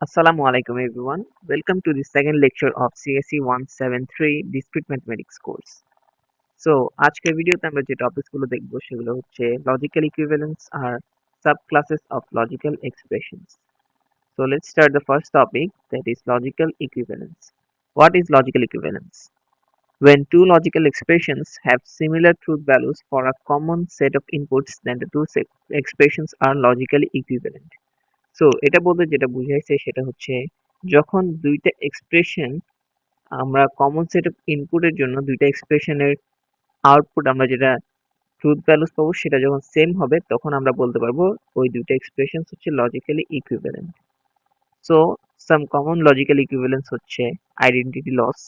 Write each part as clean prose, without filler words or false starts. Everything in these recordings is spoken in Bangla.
Assalamu alaikum everyone. Welcome to the second lecture of CSE 173 Discrete Mathematics course. So আজকের ভিডিওতে আমরা যে টপিকসগুলো দেখব সেগুলো হচ্ছে লজিক্যাল ইকুইভ্যালেন্স আর subclasses of logical expressions. So let's start the first topic, that is logical equivalence. What is logical equivalence? When two logical expressions have similar truth values for a common set of inputs, then the two expressions are logically equivalent. So এটা বলতে যেটা বুঝাইছে সেটা হচ্ছে যখন দুইটা এক্সপ্রেশন আমরা কমন সেট অফ ইনপুটের জন্য দুইটা এক্সপ্রেশনের আউটপুট আমরা যেটা ট্রুথ ভ্যালুস পাবো সেটা যখন সেম হবে তখন আমরা বলতে পারবো ওই দুইটা এক্সপ্রেশন হচ্ছে logically equivalent. So some common logical equivalence হচ্ছে identity laws,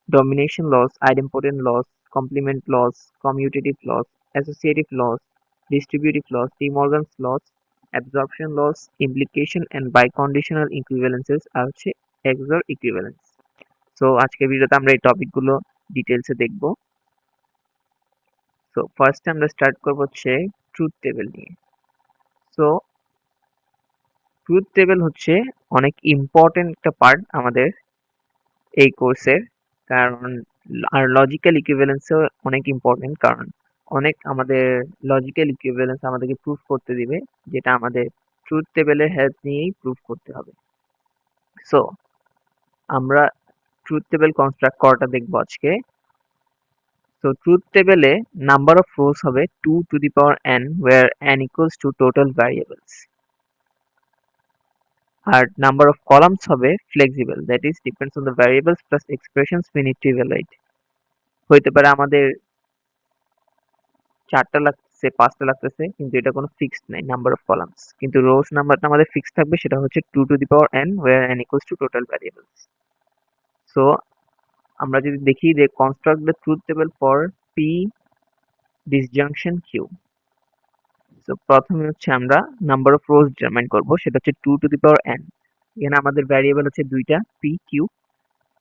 domination laws, idempotent laws, complement laws, commutative laws, associative laws, distributive loss, De Morgan's loss, absorption loss, implication and biconditional equivalences আর হচ্ছে XOR equivalence. সো আজকের ভিডিওতে আমরা এই টপিকগুলো ডিটেলসে দেখব। সো ফার্স্ট আমরা স্টার্ট করব হচ্ছে ট্রুথ টেবিল নিয়ে। সো ট্রুথ টেবিল হচ্ছে অনেক ইম্পর্টেন্ট একটা পার্ট আমাদের এই কোর্সের, কারণ আর লজিক্যাল ইকুইভ্যালেন্সও অনেক ইম্পর্টেন্ট, কারণ অনেক আমাদের লজিক্যাল ইকুইভ্যালেন্স আমাদেরকে প্রুফ করতে দিবে, যেটা আমাদের ট্রুথ টেবিলের হেল্প নিয়েই প্রুফ করতে হবে। সো আমরা ট্রুথ টেবিল কনস্ট্রাক্ট করাটা দেখবো আজকে। সো ট্রুথ টেবিলে নাম্বার অফ রোজ হবে 2 to the power n, where n equals to total variables, আর নাম্বার অফ কলামস হবে flexible, that is depends on the variables plus expressions we need to evaluate. হইতে পারে আমাদের 4টা লাগতেছে, 5টা লাগতেছে, কিন্তু এটা কোনো ফিক্সড নাই নাম্বার অফ কলামস, কিন্তু রোজ নাম্বারটা আমাদের ফিক্সড থাকবে, সেটা হচ্ছে 2 to the power n, where n equals to total variables. So আমরা যদি দেখি যে construct the truth table for p disjunction q. So প্রথমে হচ্ছে আমরা নাম্বার অফ রোজ ডিটারমাইন করব, সেটা হচ্ছে 2 to the power n. এখানে আমাদের ভ্যারিয়েবল হচ্ছে দুইটা p q,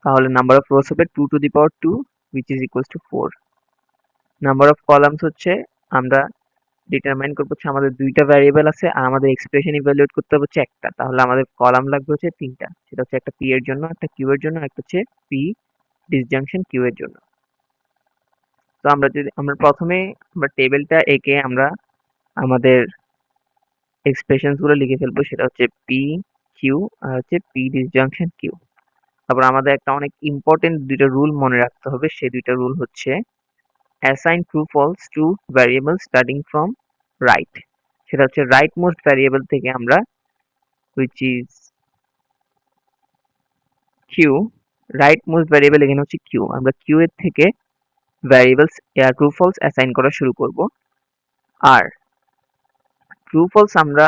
তাহলে নাম্বার অফ রোজ হবে 2 to the power 2, which is equals to 4. Number of columns হচ্ছে আমরা ডিটারমাইন করবো হচ্ছে আমাদের দুইটা ভ্যারিয়েবল আছে আর আমাদের এক্সপ্রেশন ইভ্যালুয়েট করতে হবে হচ্ছে একটা, তাহলে আমাদের কলাম লাগবে হচ্ছে তিনটা, সেটা হচ্ছে একটা p এর জন্য, একটা q এর জন্য, একটা হচ্ছে p ডিসজাংশন q এর জন্য। তো আমরা প্রথমে আমরা টেবিলটা এঁকে আমরা আমাদের এক্সপ্রেশনস গুলো লিখে ফেলবো, সেটা হচ্ছে p q আর হচ্ছে p ডিসজাংশন q। তারপর আমাদের একটা অনেক ইম্পর্টেন্ট দুইটা রুল মনে রাখতে হবে, সেই দুইটা রুল হচ্ছে assign true false to variable starting from right, সেটা হচ্ছে রাইট মোস্ট ভ্যারিয়েবল থেকে আমরা which is q, right most variable এখানে হচ্ছে q, আমরা q এর থেকে ভ্যারিয়েবলস ট্রু ফলস অ্যাসাইন করা শুরু করব। আর ট্রু ফলস আমরা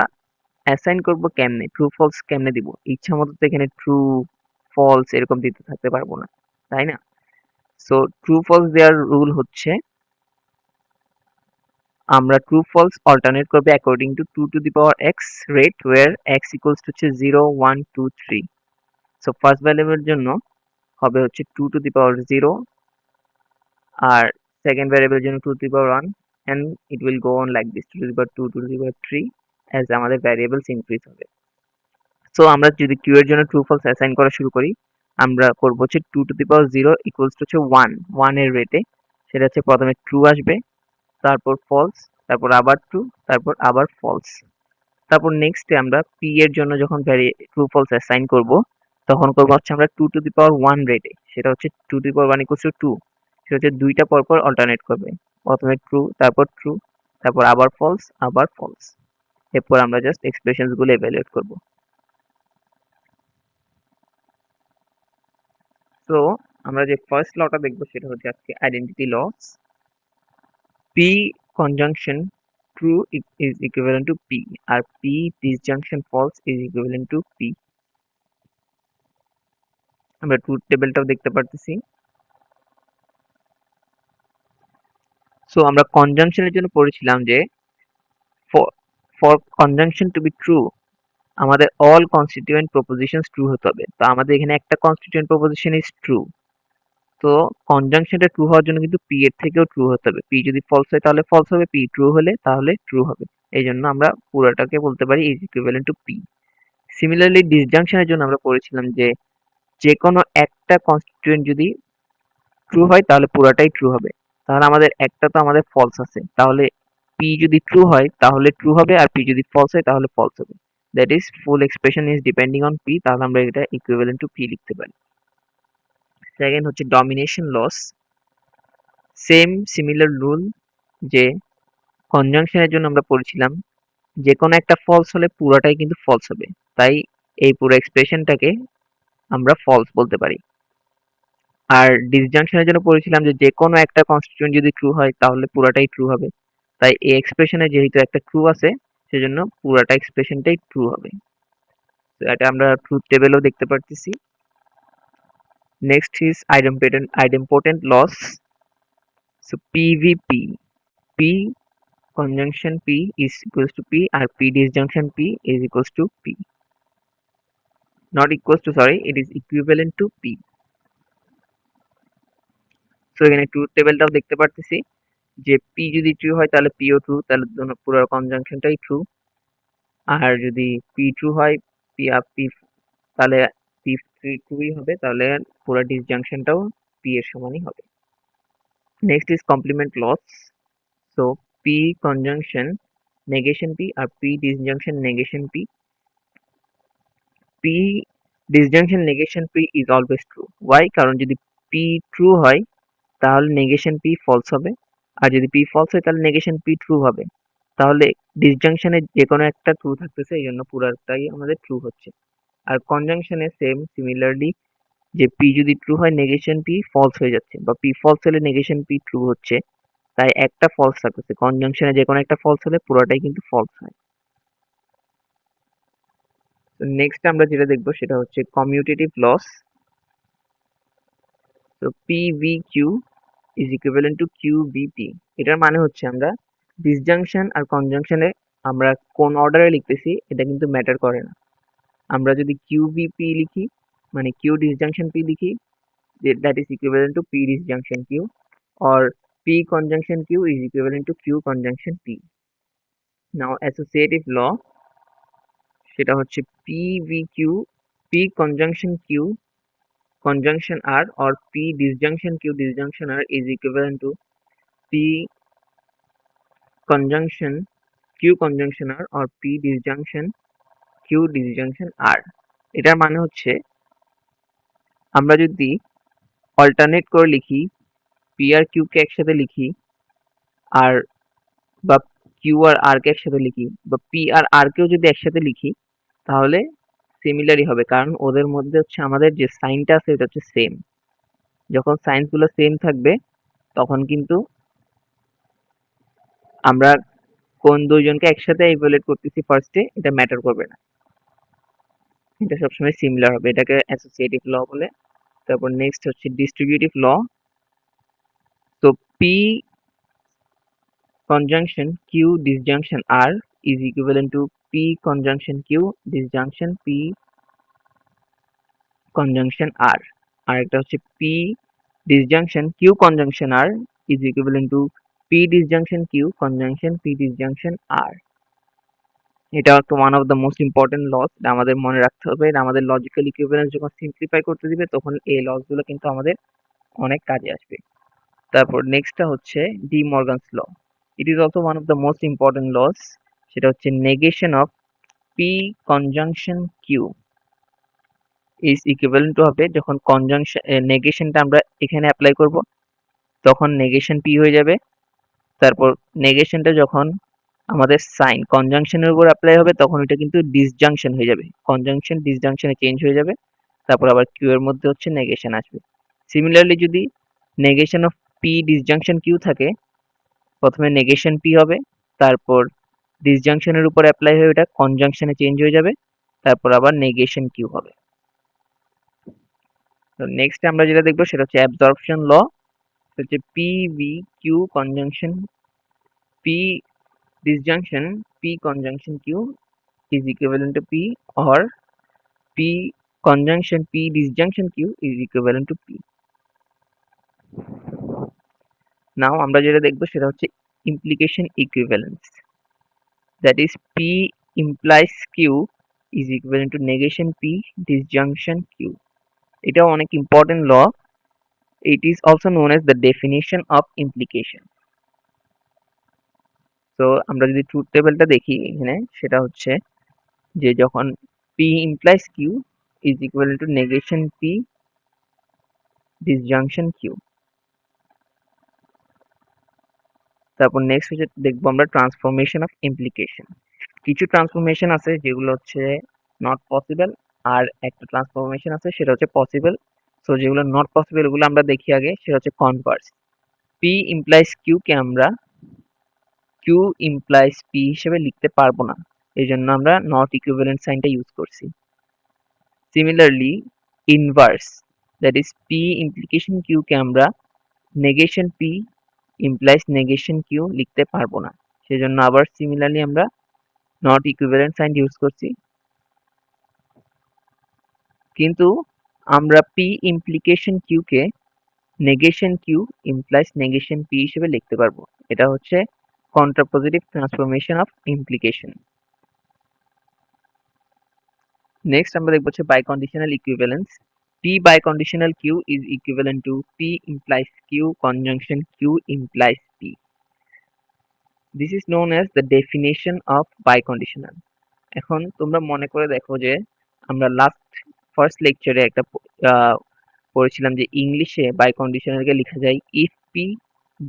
অ্যাসাইন করব কেমনে, ট্রু ফলস কেমনে দিব, ইচ্ছা মতো তো এখানে ট্রু ফলস এরকম দিতে থাকতে পারবো না, তাই না? সো ট্রু ফলস দেওয়ার রুল হচ্ছে আমরা ট্রু ফলস অল্টারনেট করবে according to 2 to the power x rate, where x equals to হচ্ছে 0 1 2 3। সো ফার্স্ট ভ্যারিয়েবলের জন্য হবে হচ্ছে 2 to the power 0, আর সেকেন্ড ভ্যারিয়েবলের জন্য 2 to the power 1, and it will go on like this 2 to the power 2 to the power 3 as আমাদের ভ্যারিয়েবলস ইনক্রিজ হবে। সো আমরা যদি q এর জন্য ট্রু ফলস অ্যাসাইন করা শুরু করি, আমরা করব হচ্ছে 2 to the power 0 equals to হচ্ছে 1 এর রেটে, সেটা হচ্ছে প্রথমে ট্রু আসবে, তারপর ফলস, তারপর আবার ট্রু, তারপর আবার ফলস। তারপর নেক্সটে আমরা p এর জন্য যখন ট্রু ফলস অ্যাসাইন করব, তখন করব হচ্ছে আমরা 2 to the power 1 রেটে, সেটা হচ্ছে 2 to the power 1 equals to 2, সেটা হচ্ছে দুইটা পরপর অল্টারনেট করবে, প্রথমে ট্রু, তারপর আবার ফলস, আবার ফলস। এরপর আমরা জাস্ট এক্সপ্রেশনস গুলো ইভ্যালুয়েট করব। সো আমরা যে ফার্স্ট লটা দেখবো সেটা হচ্ছে আজকে identity laws. p conjunction true is equivalent to p, আর p disjunction false is equivalent to p. আমরা ট্রুথ টেবিলটাও দেখতে পারতেছি। সো আমরা কনজাংশনের জন্য পড়েছিলাম যে for conjunction to be true আমাদের অল কনস্টিটিউয়েন্ট প্রপোজিশনস ট্রু হতে হবে, তো আমাদের এখানে একটা কনস্টিটিউয়েন্ট প্রপোজিশন ইজ ট্রু, তো কনজাংশনটা ট্রু হওয়ার জন্য কিন্তু পি এর থেকেও ট্রু হতে হবে, পি যদি ফলস হয় তাহলে ফলস হবে, পি ট্রু হলে তাহলে ট্রু হবে, এই জন্য আমরা পুরোটাকে বলতে পারি is equivalent to P. Similarly ডিসজাংশনের জন্য আমরা পড়েছিলাম যে যে কোনো একটা কনস্টিটিউয়েন্ট যদি ট্রু হয় তাহলে পুরাটাই ট্রু হবে। তাহলে আমাদের একটা তো আমাদের ফলস আছে, তাহলে পি যদি ট্রু হয় তাহলে ট্রু হবে, আর পি যদি ফলস হয় তাহলে ফলস হবে। That is full expression is depending on P, তাহলে আমরা এটা ইকুইভ্যালেন্ট টু পি লিখতে পারি। সেকেন্ড হচ্ছে domination laws. Same similar rule, যে কনজাংশনের জন্য আমরা পড়েছিলাম যে কোনো একটা ফলস হলে পুরাটাই কিন্তু ফলস হবে, তাই এই পুরো এক্সপ্রেশনটাকে আমরা ফলস বলতে পারি। আর ডিসজাংশনের জন্য পড়েছিলাম যে যে কোনো একটা কনস্টিটিউয়েন্ট যদি ট্রু হয় তাহলে পুরাটাই ট্রু হবে, তাই এই এক্সপ্রেশনে যেহেতু একটা ট্রু আছে সেজন্য পুরাটা এক্সপ্রেশনটাই ট্রু হবে। তো এটা আমরা ট্রুথ টেবিলেও দেখতে পারতেছি। Next is idempotent laws. So P V P, P conjunction p is equals to p আর p disjunction p is equals to p, not equals to, sorry, it is equivalent to p. So এখানে ট্রুথ টেবিলটাও দেখতে পারতেছি যে p যদি ট্রু হয় তাহলে p ও ট্রু, তাহলে পুরো কনজাংশনটাই ট্রু। আর যদি p ট্রু হয় p p তাহলে p ট্রুই হবে, তাহলে পুরো ডিসজাংশনটাও p এর সমানই হবে। Next is complement laws. So p conjunction negation p আর p disjunction negation p, p disjunction negation p is always true. why? কারণ যদি p true হয় তাহলে negation p false হবে, আর যদি p false হয় তাহলে negation p true হবে। তাহলে ডিসজাংশনে যে কোনো একটা ট্রু থাকতেছে, এই জন্য পুরাটাই আমাদের ট্রু হচ্ছে। আর কনজাংশনে সেম সিমিলারলি, যে p যদি ট্রু হয় নেগেশন p ফলস হয়ে যাচ্ছে, বা p ফলস হলে নেগেশন p ট্রু হচ্ছে, তাই একটা ফলস থাকতেছে। কনজাংশনে যে কোনো একটা ফলস হলে পুরোটাই কিন্তু ফলস হয়। তো নেক্সট আমরা যেটা দেখবো সেটা হচ্ছে কমিউটেটিভ লস। তো পিভিকিউ ইজ ইকুইভ্যালেন্ট টু কিউবিপি। এটার মানে হচ্ছে আমরা ডিসজাংশন আর কনজাংশনে আমরা কোন অর্ডারে লিখতেছি এটা কিন্তু ম্যাটার করে না। আমরা যদি কিউবিপি লিখি, মানে কিউ ডিসজাংশন পি লিখি, that is equivalent to P disjunction Q, or p conjunction q is equivalent to q conjunction p. Now associative law, সেটা হচ্ছে pvq, p conjunction q conjunction r or p disjunction q disjunction r is equivalent to p conjunction q conjunction r or p disjunction q disjunction r. এটার মানে হচ্ছে আমরা যদি অল্টারনেট করে লিখি, p আর q কে একসাথে লিখি, আর বা কিউ আর আর কে একসাথে লিখি, বা পি আর আর কেও যদি একসাথে লিখি, তাহলে সিমিলারই হবে, কারণ ওদের মধ্যে হচ্ছে আমাদের যে সাইনটা আছে এটা হচ্ছে সেম। যখন সাইন্স গুলো সেম থাকবে তখন কিন্তু আমরা কোন দুইজনকে একসাথে ইভালুয়েট করতেছি ফার্স্টে এটা ম্যাটার করবে না, এটা সবসময় সিমিলার হবে, এটাকে অ্যাসোসিয়েটিভ ল বলে। তারপর নেক্সট হচ্ছে ডিস্ট্রিবিউটিভ ল। তো P conjunction q disjunction r is equivalent to p conjunction q disjunction p conjunction r, আর একটা হচ্ছে p disjunction q conjunction r is equivalent to p disjunction q conjunction p disjunction r. এটা একটা one of the most important laws, এটা আমাদের মনে রাখতে হবে। এটা আমাদের লজিক্যাল ইকুইভ্যালেন্স যখন সিম্পলিফাই করতে দিবে তখন এই লস গুলো কিন্তু আমাদের অনেক কাজে আসবে। তারপর নেক্সটটা হচ্ছে De Morgan's law. It is also one of the most important laws, সেটা হচ্ছে negation of P conjunction Q is equivalent to হবে, যখন কনজাংশন নেগেশনটা আমরা এখানে অ্যাপ্লাই করব তখন নেগেশন পি হয়ে যাবে। তারপর নেগেশনটা যখন আমাদের সাইন কনজাংশনের উপর অ্যাপ্লাই হবে তখন এটা কিন্তু ডিসজাংশন হয়ে যাবে, কনজাংশন ডিসজাংশনে চেঞ্জ হয়ে যাবে, তারপর আবার কিউ এর মধ্যে হচ্ছে নেগেশন আসবে। সিমিলারলি যদি negation of P disjunction Q থাকে, প্রথমে নেগেশন পি হবে, তারপর ডিসজাংশনের উপর অ্যাপ্লাই হয়ে ওটা কনজাংশনে চেঞ্জ হয়ে যাবে, তারপর আবার নেগেশন কিউ হবে। তো নেক্সট আমরা যেটা দেখবো সেটা হচ্ছে অ্যাবজর্পশন ল। হচ্ছে P V Q conjunction P disjunction p conjunction q is equivalent to p, or p conjunction p disjunction q is equivalent to p. নাও আমরা যেটা দেখবো সেটা হচ্ছে implication equivalence, that is p implies q is equivalent to negation P disjunction Q. এটাও অনেক important law. It is also known as the definition of implication. তো আমরা যদি ট্রুথ টেবিলটা দেখি এখানে, সেটা হচ্ছে যে যখন P implies Q is equivalent to negation P disjunction Q. তারপর নেক্সট হচ্ছে দেখবো আমরা ট্রান্সফরমেশন অফ ইমপ্লিকেশন। কিছু ট্রান্সফরমেশন আছে যেগুলো হচ্ছে নট পসিবল, আর একটা ট্রান্সফরমেশন আছে সেটা হচ্ছে পসিবল। সো যেগুলো নট পসিবল ওগুলো আমরা দেখি আগে, সেটা হচ্ছে কনভার্স। পি ইমপ্লাইজ কিউ কে আমরা কিউ ইমপ্লাইজ পি হিসেবে লিখতে পারবো না, এই জন্য আমরা নট ইকুইভ্যালেন্ট সাইনটা ইউজ করছি। Similarly inverse, that is P implication Q কে আমরা negation P implies negation Q লিখতে পারবো না, সেজন্য আবার সিমিলারলি আমরা নট ইকুইভ্যালেন্ট সাইন ইউজ করছি। কিন্তু আমরা পি ইমপ্লিকেশন কিউ কে negation Q implies negation P হিসেবে লিখতে পারবো। এটা হচ্ছে contrapositive transformation of implication. Next আমরা দেখব হচ্ছে biconditional equivalence. P biconditional Q is equivalent to P implies Q conjunction Q implies P. This is known as the definition of biconditional. এখন তোমরা মনে করে দেখো যে আমরা ফার্স্ট লেকচারে একটা পড়েছিলাম যে ইংলিশে বাইকন্ডিশনালকে লেখা যায় if P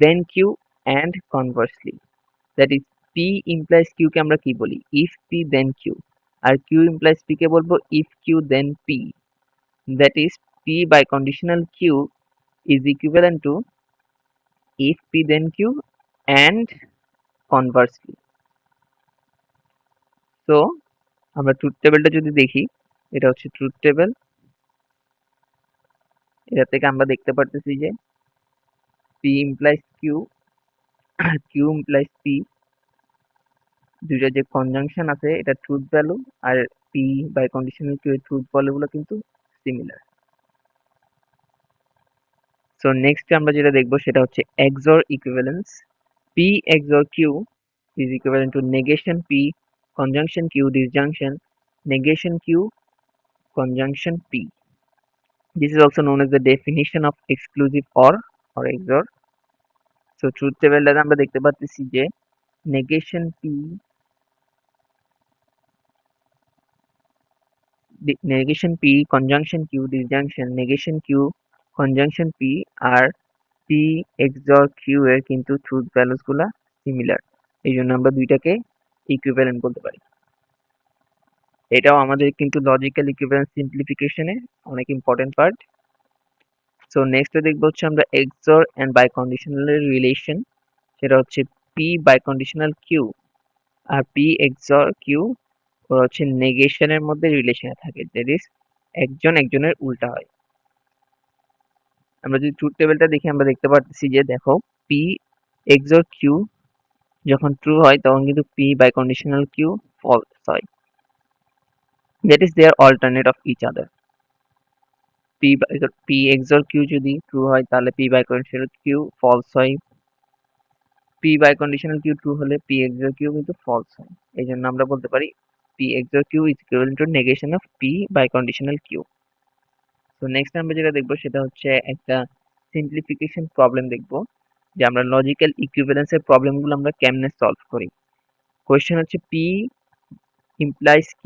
then Q and conversely. That is P implies Q কে আমরা কি বলি? if P then Q. R Q implies P কে বলবো if Q then P. That is P biconditional Q is equivalent to if P then Q and conversely. So আমরা ট্রুথ টেবিলটা যদি দেখি, এটা হচ্ছে ট্রুথ টেবিল। এটা থেকে আমরা দেখতে পারতেছি যে P implies Q, Q implies P, দুইটা যে কনজাংশন আছে এটা ট্রুথ ভ্যালু, আর P biconditional Q এর ট্রুথ ভ্যালুগুলো কিন্তু সিমিলার। সো নেক্সট আমরা যেটা দেখবো সেটা হচ্ছে XOR equivalence. P XOR Q is equivalent to negation P conjunction Q disjunction negation Q conjunction P. This is also known as the definition of exclusive or XOR. So truth table আমরা দেখতে পাচ্ছি যে negation P conjunction Q disjunction negation Q conjunction P আর P XOR Q এর কিন্তু ট্রুথ ভ্যালুস গুলা সিমিলার, এই জন্য আমরা দুইটাকে ইকুইভ্যালেন্ট বলতে পারি। এটাও আমাদের কিন্তু লজিক্যাল ইকুইভ্যালেন্স সিম্পলিফিকেশনে অনেক ইম্পর্টেন্ট পার্ট। সো নেক্সট দেখবো হচ্ছে আমরা XOR এন্ড বাইকন্ডিশনাল এর রিলেশন। সেটা হচ্ছে P biconditional Q আর P XOR Q ওরা হচ্ছে নেগেশনের মধ্যে রিলেশনে থাকে, দ্যাট ইজ একজন একজনের উল্টা হয়। আমরা যদি ট্রুথ টেবিলটা দেখি আমরা দেখতে পাচ্ছি যে দেখো P XOR Q যখন ট্রু হয় তখন কিন্তু P biconditional Q ফলস হয়, that is they are alternate of each other. P XOR Q যদি ট্রু হয় তাহলে P biconditional Q ফলস হয়, P biconditional Q ট্রু হলে P XOR Q কিন্তু ফলস হয়। এই জন্য আমরা বলতে পারি P XOR Q is equivalent to negation of P biconditional Q. তো নেক্সট আমরা যেটা দেখবো সেটা হচ্ছে একটা সিম্পলিফিকেশন প্রবলেম দেখবো, যে আমরা লজিক্যাল ইকুইভ্যালেন্সের প্রবলেমগুলো আমরা কেমনে সলভ করি। কোয়েশ্চেন হচ্ছে P implies Q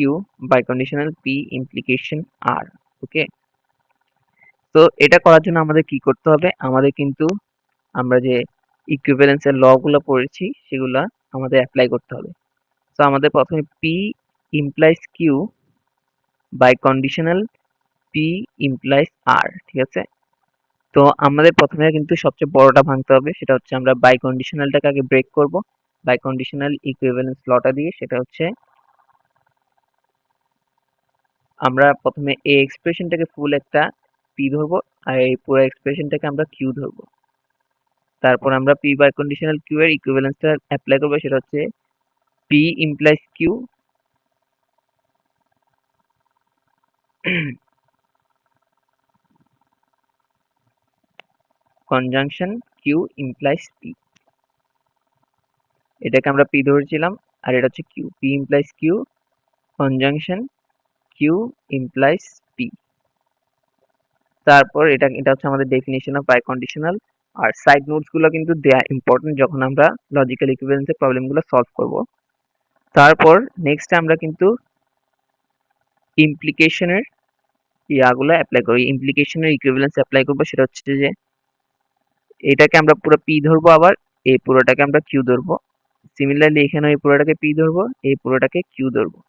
biconditional P implication R. ওকে, তো এটা করার জন্য আমাদের কি করতে হবে, আমাদের কিন্তু আমরা যে ইকুইভ্যালেন্সের ল গুলো পড়েছি সেগুলা আমাদের অ্যাপ্লাই করতে হবে। তো আমাদের প্রথমে P implies Q biconditional P implies R, ঠিক আছে। তো আমাদের প্রথমে কিন্তু সবচেয়ে বড়টা ভাঙতে হবে, সেটা হচ্ছে আমরা বাইকন্ডিশনালটাকে আগে ব্রেক করব বাইকন্ডিশনাল ইকুইভ্যালেন্স লটা দিয়ে। সেটা হচ্ছে আমরা প্রথমে এই এক্সপ্রেশনটাকে ফুল একটা P ধরবো, আর এই পুরো এক্সপ্রেশনটাকে আমরা Q ধরবো। তারপর আমরা P বাইকন্ডিশনাল Q এর ইকুইভ্যালেন্সটা অ্যাপ্লাই করবো, সেটা হচ্ছে P implies Q conjunction Q implies P। এটাকে আমরা P ধরেছিলাম আর এটা হচ্ছে Q, P implies Q conjunction Q implies P. তারপর এটা এটা হচ্ছে আমাদের ডেফিনিশন অফ বাই কন্ডিশনাল। আর সাইড নোটস গুলো কিন্তু দেয়া ইম্পর্টেন্ট যখন আমরা লজিক্যাল ইকুইভ্যালেন্সের প্রবলেম গুলো সলভ করব। তারপর নেক্সট আমরা কিন্তু ইমপ্লিকেশনের ইয়াগুলো অ্যাপ্লাই করি, ইমপ্লিকেশনের ইকুইভ্যালেন্স অ্যাপ্লাই করবো। সেটা হচ্ছে যে এটাকে আমরা পুরো পি ধরবো, আবার এই পুরোটাকে আমরা কিউ ধরবো। সিমিলারলি এখানে এই পুরোটাকে পি ধরবো, এই পুরোটাকে কিউ ধরবো।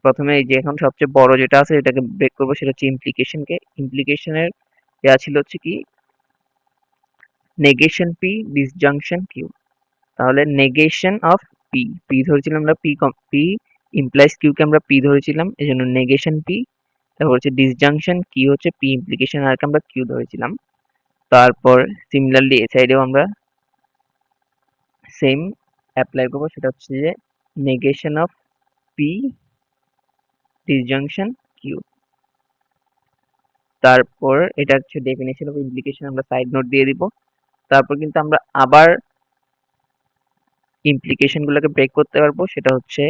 প্রথমে এই যে এখন সবচেয়ে বড় যেটা আছে এটাকে ব্রেক করবো, সেটা হচ্ছে ইমপ্লিকেশনকে। ইমপ্লিকেশনের দেওয়া ছিল হচ্ছে কি নেগেশন পি ডিসজাংশন কিউ। তাহলে নেগেশন অফ পি, পি ধরেছিলাম আমরা পি ইমপ্লাইজ কিউ কে আমরা পি ধরেছিলাম, এই জন্য নেগেশন পি। তারপর হচ্ছে ডিসজাংশন কি হচ্ছে পি ইমপ্লিকেশন আর কে আমরা কিউ ধরেছিলাম। তারপর সিমিলারলি এ সাইডেও আমরা সেম অ্যাপ্লাই করবো, সেটা হচ্ছে যে negation of P disjunction Q. তারপর এটা হচ্ছে ডেফিনেশন অফ ইমপ্লিকেশন, আমরা সাইড নোট দিয়ে দিব। তারপর কিন্তু আমরা আবার ইমপ্লিকেশন গুলোকে ব্রেক করতে পারবো, সেটা হচ্ছে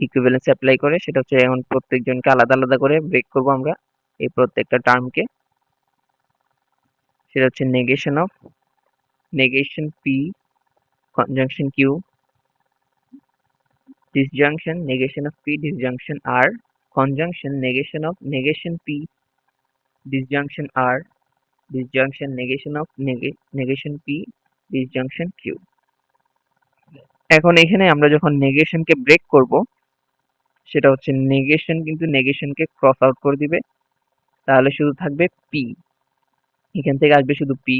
ইকুইভ্যালেন্স অ্যাপ্লাই করে। সেটা হচ্ছে এখন প্রত্যেকজনকে আলাদা আলাদা করে ব্রেক করব আমরা এই প্রত্যেকটা টার্মকে। সেটা হচ্ছে negation P conjunction Q, disjunction negation of p disjunction r, conjunction negation p disjunction r, disjunction negation of negation p disjunction q। এখন এখানে আমরা যখন নেগেশনকে ব্রেক করব, সেটা হচ্ছে নেগেশন কিন্তু নেগেশনকে ক্রস আউট করে দিবে, তাহলে শুধু থাকবে পি। এখান থেকে আসবে শুধু পি।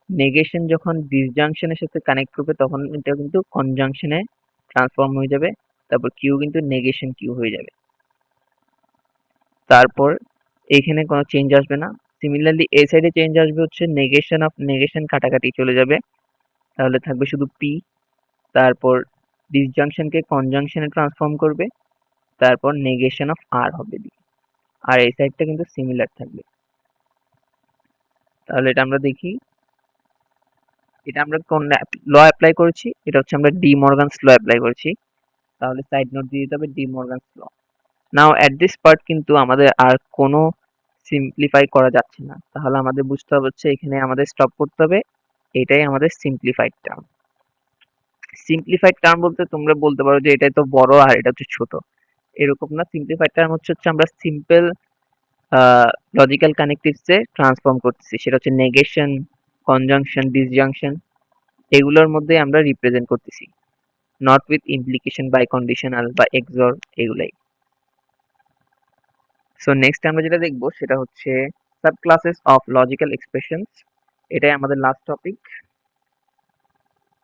নেগেশন যখন ডিসজাংশনের সাথে কানেক্ট করবে তখন এটা কিন্তু কনজাংশনে ট্রান্সফর্ম হয়ে যাবে, তারপর কিউ কিন্তু নেগেশন কিউ হয়ে যাবে। তারপর এইখানে কোনো চেঞ্জ আসবে না। সিমিলারলি এই সাইডে চেঞ্জ আসবে হচ্ছে নেগেশন অফ নেগেশন কাটাকাটি চলে যাবে, তাহলে থাকবে শুধু পি। তারপর ডিসজাংশনকে কনজাংশনে ট্রান্সফর্ম করবে, তারপর নেগেশন অফ আর হবে ডি। আর এই সাইডটা কিন্তু সিমিলার থাকবে। তাহলে এটা আমরা দেখি, এটা আমরা কোন ল অ্যাপ্লাই করেছি, এটা হচ্ছে আমরা ডি মর্গানস ল অ্যাপ্লাই করেছি। তাহলে সাইড নোট দিয়ে দিতে হবে De Morgan's law. Now at this part কিন্তু আমাদের আর কোনো সিম্পলিফাই করা যাচ্ছে না, তাহলে আমাদের বুঝতে হবে হচ্ছে এখানে আমাদের স্টপ করতে হবে। এটাই আমাদের সিম্পলিফাইড টার্ম। সিম্পলিফাইড টার্ম বলতে তোমরা বলতে পারো যে এটাই তো বড় আর এটা হচ্ছে ছোট, এরকম না। সিম্পলিফাইড টার্ম হচ্ছে আমরা সিম্পল লজিক্যাল কানেক্টিভস এ ট্রান্সফর্ম করতেছি, সেটা হচ্ছে নেগেশন, কনজাংশন, ডিসজাংশন, এগুলোর মধ্যে আমরা রিপ্রেজেন্ট করতেছি, not with implication, biconditional বা এক্সর, এগুলাই। সো নেক্সট আমরা যেটা দেখবো সেটা হচ্ছে sub classes of logical expressions. এটাই আমাদের last topic.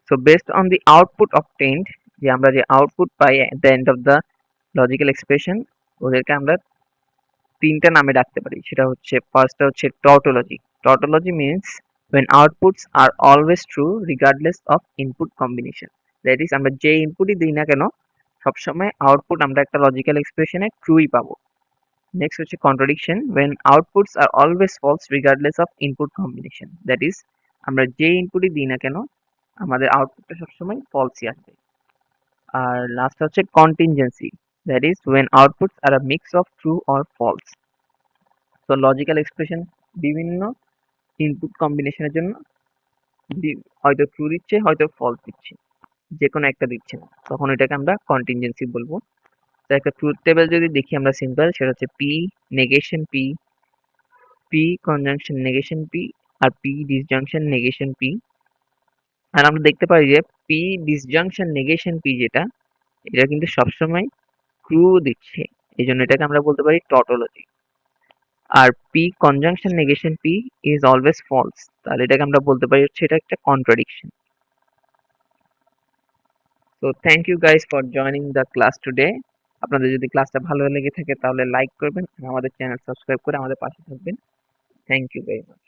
So based on the output obtained, যে আমরা যে আউটপুট পাই at the end of the logical expression, ওদেরকে আমরা তিনটা নামে ডাকতে পারি। সেটা হচ্ছে ফার্স্টটা হচ্ছে tautology. Tautology means when outputs are always true regardless of input combination, that is আমরা যে ইনপুটই দিই না কেন সবসময় আউটপুট আমরা একটা লজিক্যাল এক্সপ্রেশনে ট্রুই পাবো। নেক্সট হচ্ছে contradiction, when outputs are always false regardless of input combination, that is আমরা যে ইনপুটই দিই না কেন আমাদের আউটপুটটা সবসময় ফলসই আসবে। আর লাস্ট হচ্ছে contingency, that is when outputs are a mix of true or false। তো লজিক্যাল এক্সপ্রেশন বিভিন্ন ইনপুট কম্বিনেশনের জন্য হয়তো ট্রু দিচ্ছে হয়তো ফলস দিচ্ছে, যে কোনো একটা দিচ্ছে না, তখন এটাকে আমরা কন্টিনজেন্সি বলবো। তো একটা ট্রুথ টেবিল যদি দেখি আমরা সিম্পল, সেটা হচ্ছে P negation P, P conjunction negation P, আর পি ডিসজাংশন নেগেশন পি। আর আমরা দেখতে পাই যে পি ডিসজাংশন নেগেশন পি যেটা, এটা কিন্তু সবসময় ট্রু দিচ্ছে, এই জন্য এটাকে আমরা বলতে পারি টটোলজি। আর P conjunction negation P is always false, তাহলে এটাকে আমরা বলতে পারি হচ্ছে এটা একটা কন্ট্রাডিকশন। তো thank you guys for joining the class today. আপনাদের যদি ক্লাসটা ভালো লেগে থাকে তাহলে লাইক করবেন, আমাদের চ্যানেল সাবস্ক্রাইব করে আমাদের পাশে থাকবেন। Thank you very much.